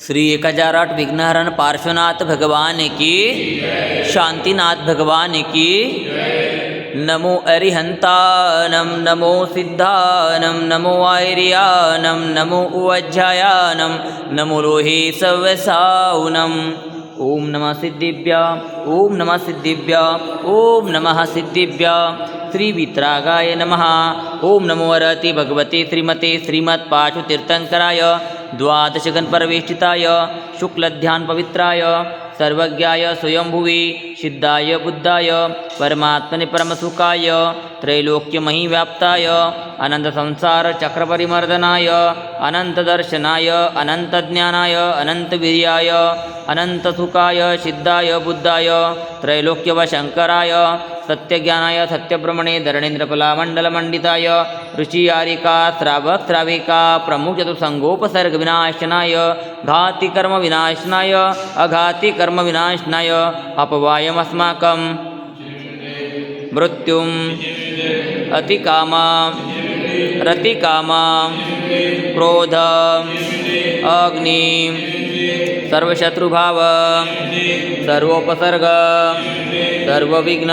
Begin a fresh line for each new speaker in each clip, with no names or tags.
श्री 1008 विघ्नहरण पार्श्वनाथ भगवान की, शांतिनाथ भगवान की। नमो अरिहंतानम, नमो सिद्धानम, नमो आयर्यानम, नमो उवज्जायानम, नमो लोहे सव्यसाउनम। ओम नमः सिद्धिभ्या, ओम नमः सिद्धिभ्या, ओम नमः सिद्धिभ्या। श्री वितरागाय नमः। ओम नमो अरति भगवते श्रीमते श्रीमत्पार्श्वतीर्थंकराय द्वादशगणपरवेष्टिताय शुक्लध्यान पवित्राय सर्वज्ञाय स्वयंभुवे सिद्धाय बुद्धाय परमात्मने परमसुखाय त्रैलोक्यमहीव्याप्ताय अनंत संसार चक्रपरिमर्दनाय अनंत दर्शनाय अनंत ज्ञानाय अनंत वीर्याय अनंत सुखाय सिद्धाय बुद्धाय त्रैलोक्यवशंकराय सत्यज्ञानाय सत्यब्रह्मणे धरणेन्द्रफलामण्डलमण्डिताय ऋषियारिका श्रावक श्राविका प्रमुख चतुसंगोपसर्ग विनाशनाय घाति कर्म विनाशनाय अघाति कर्म विनाशनाय अपवायमस्माकं मृत्युम अतिकामा रतिकामा क्रोध अग्नि सर्वशत्रुभाव सर्वोपसर्ग सर्वविघ्न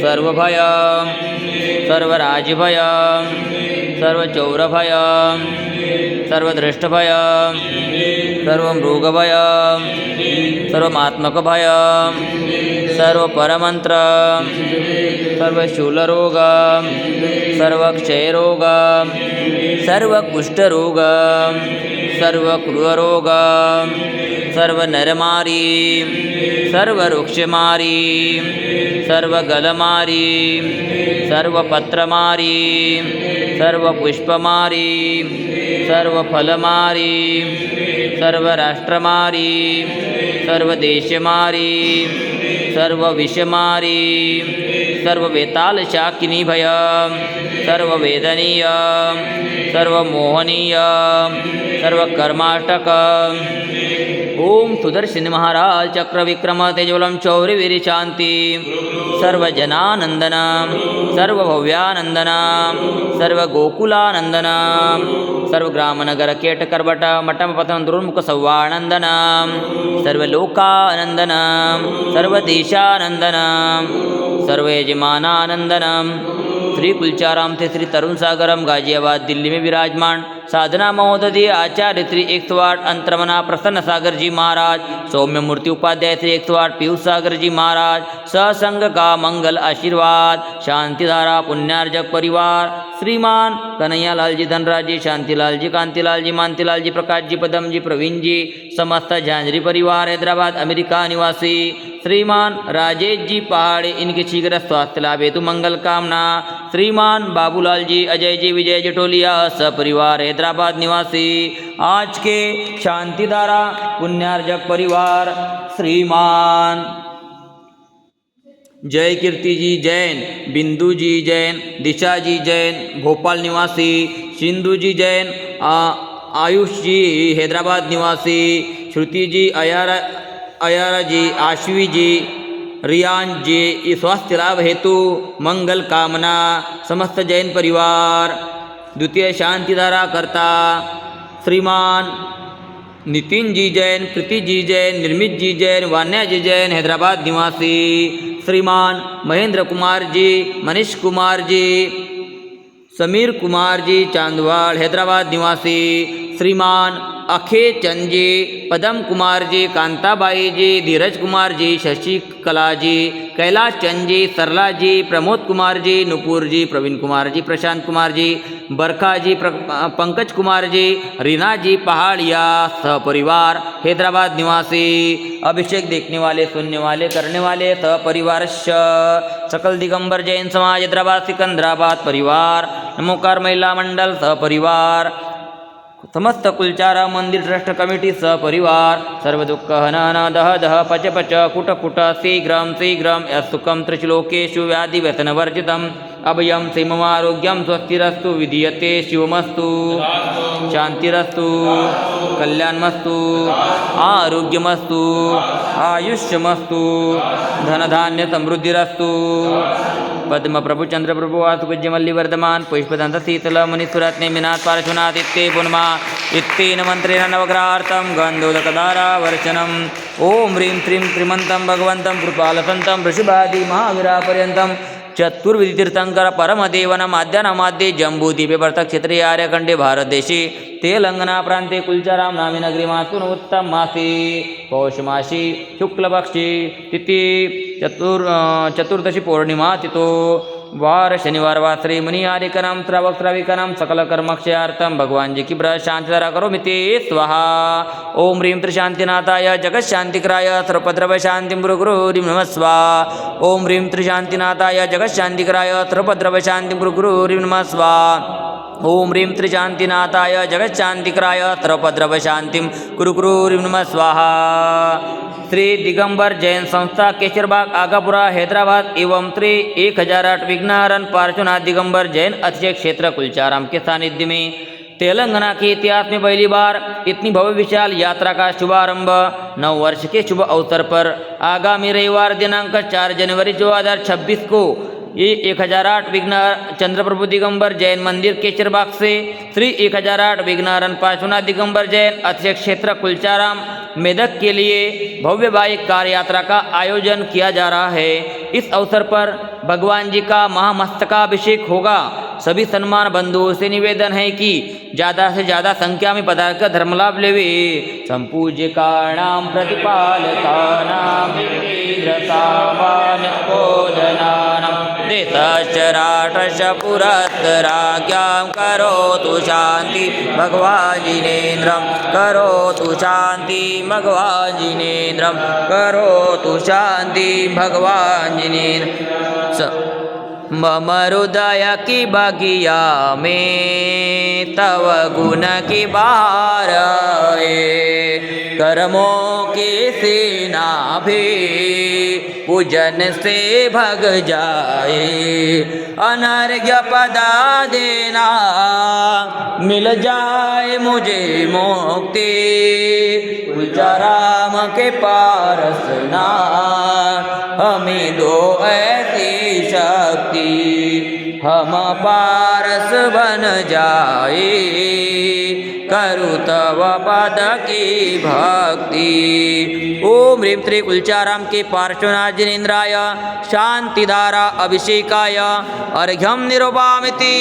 सर्वभय सर्वराजभय सर्वचौरभय सर्वदृष्टभय सर्वमृगभय सर्वमात्मकभय सर्वपरमंत्र सर्वशूलरोग सर्वक्षयरोग सर्वकुष्ठरोग सर्वक्रूररोग सर्वनरमारी सर्ववृक्षमारी सर्वगलमारी सर्वपत्रमारी सर्वपुष्पमारी सर्वफलमारी सर्वराष्ट्रमारी सर्वदेशमारी सर्वविषमारी सर्ववेतालशाकिनी भय सर्ववेदनीय सर्वमोहनीय सर्वकर्माटक। ओम सुदर्शन महाराज चक्रविक्रम तेजोलम शौर्यवीर शांति सर्वजनानंदन सर्वभव्यानंदन सर्वगोकुलानंदन सर्वग्रामनगर केटकर्बट मठम पतन दुर्मुख सौवानंदन सर्वलोकानंदन सर्वदेशानंदन सर्वयजमानानंदन। श्री कुलचाराम थे श्री तरुण सागरम गाजियाबाद दिल्ली में विराजमान साधना महोदय आचार्य श्री 108 अंतरमना प्रसन्न सागर जी महाराज, सौम्य मूर्ति उपाध्याय श्री 108 पीयूष सागर जी महाराज, सत्संग का मंगल आशीर्वाद शांतिधारा पुण्यार्जक परिवार श्रीमान कन्हैयालाल जी धनराज जी शांतिलाल जी कांतिलाल जी मानतीलाल जी प्रकाश जी पदम जी प्रवीण जी समस्त झांझरी परिवार हैदराबाद अमेरिका निवासी श्रीमान राजेश जी पहाड़े इनके शीघ्र स्वास्थ्य लाभ हेतु मंगल कामना। श्रीमान बाबूलाल जी अजय जी विजय जटोलिया सपरिवार हैदराबाद निवासी आज के शांतिधारा पुण्यार्जक परिवार श्रीमान जय कीर्ति जी जैन, बिंदु जी जैन, दिशा जी जैन भोपाल निवासी, सिंधु जी जैन आयुष जी हैदराबाद निवासी, श्रुति जी अयारा जी आश्वी जी रियान जी स्वास्थ्य लाभ हेतु मंगल कामना समस्त जैन परिवार। द्वितीय शांतिधारा करता श्रीमान नितिन जी जैन, प्रीति जी जैन, निर्मित जी जैन, वान्या जी जैन हैदराबाद निवासी, श्रीमान महेंद्र कुमार जी, मनीष कुमार जी, समीर कुमार जी चांदवाड़ हैदराबाद निवासी, श्रीमान अखे चंद जी, पदम कुमार जी, कांताबाई जी, धीरज कुमार जी, शशि कला जी, कैलाश चंद जी, सरला जी, प्रमोद कुमार जी, नुपुर जी, प्रवीण कुमार जी, प्रशांत कुमार जी, बरखा जी, पंकज कुमार जी, रीना जी पहाड़िया सहपरिवार हैदराबाद निवासी। अभिषेक देखने वाले सुनने वाले करने वाले सहपरिवार सकल दिगंबर जैन समाज हैदराबाद सिकंदराबाद परिवार नमोकार महिला मंडल सहपरिवार समस्त कुलचारा मंदिर ट्रस्ट कमिटी सहपरिवार सर्व दुःख हनन दह दह पच पच कुट कुट शीघ्रं शीघ्रं यस्सुखं त्रिश्लोकेषु व्याधि व्यसनवर्जितम् अभयं सिममारोग्यं स्वस्तिरस्तु विधीयते शिवमस्तु शांतिरस्तु कल्याणमस्तु आरोग्यमस्तु आयुष्यमस्तु धनधान्य समृद्धिरस्तु पद्म प्रभु चंद्र प्रभु वासुपूज्य मल्ली वर्धमान पुष्पदंत शीतल मुनीश्वरात् नेमिनाथ पार्श्वनाथ इत्ते पुन्मा इत्तेन मंत्रेण नवग्रहार्थं गन्धोदकधारा वर्षणम् ओम ह्रीं श्रीं श्रीमन्तं भगवन्तं कृपालसन्तं ऋषिभादि महावीरापर्यन्तं चतुर्विधि तीर्थंकर परमदेवनमाद्यानामाद्ये जम्बूद्वीपे भरतक्षेत्रे आर्यखंडे भारतदेशे तेलंगना प्रांते कुलचाराम नामी नगरी मासून उत्तम मासी पौषमासी शुक्लपक्षी तिथि चतुर्दशी पौर्णिमा तिथो वार शनिवार वासरे मुनि आर्यकनाम श्रावक श्राविकानाम सकल कर्मक्षयार्थम भगवान जी की ब्रज शांतिधारा करो मिते स्वाहा ओम ह्रीं त्रिशांतिनाथाय जगत शांतिकराय सर्वपद्रव शांति गुरु ह्रीं नमः स्वाहा ओम ह्रीं त्रिशांतिनाथाय जगत शांतिकराय सर्वपद्रव शांति गुरु ह्रीं नमः स्वाहा ओम ह्रीं त्रिशांतिनाथाय जगत शांतिकराय सर्वपद्रव शांतिम गुरु ह्रीं नमः स्वाहा श्री दिगंबर जैन संस्था केशरबाग आगापुरा हैदराबाद एवं श्री 1008 विघ्नहरण पार्श्वनाथ दिगंबर जैन अतिशय क्षेत्र कुलचाराम के सानिध्य में तेलंगाना के इतिहास में पहली बार इतनी भव्य विशाल यात्रा का शुभारंभ 9 वर्ष के शुभ अवसर पर आगामी रविवार दिनांक 4 जनवरी 2026 को ये 1008 विघ्न चंद्रप्रभु दिगंबर जैन मंदिर केशरबाग से श्री 1008 विघ्नहरण पार्श्वनाथ दिगंबर जैन अतिशय क्षेत्र कुलचाराम मेदक के लिए भव्य बाइक कार यात्रा का आयोजन किया जा रहा है। इस अवसर पर भगवान जी का महामस्तकाभिषेक होगा। सभी सम्मान बंधुओं से निवेदन है कि ज़्यादा से ज़्यादा संख्या में पधार कर धर्म लाभ लेवे। संपूज्य कारणाम प्रतिपालकानाम देशश्चराटश पुरस्सराज्ञां करोतु शांति भगवान जिनेन्द्रं करोतु शांति भगवान जिनेन्द्रं करोतु शांति भगवान जिनेन्द्र मम हृदय की बगिया में तव गुण की बहार है। कर्मों की सेना भी पूजन से भग जाए। अनर्घ्य पदा देना मिल जाए मुझे मुक्ति। राम के पारसना हमें दो ऐसी शक्ति हम पारस बन जाए। करु तव पद की भक्ति। ओम ह्रीं श्री कुलचाराम के पार्श्वनाथ जिनेन्द्राय शांतिधारा अभिषेकाय अर्घ्यं निरुपामिति।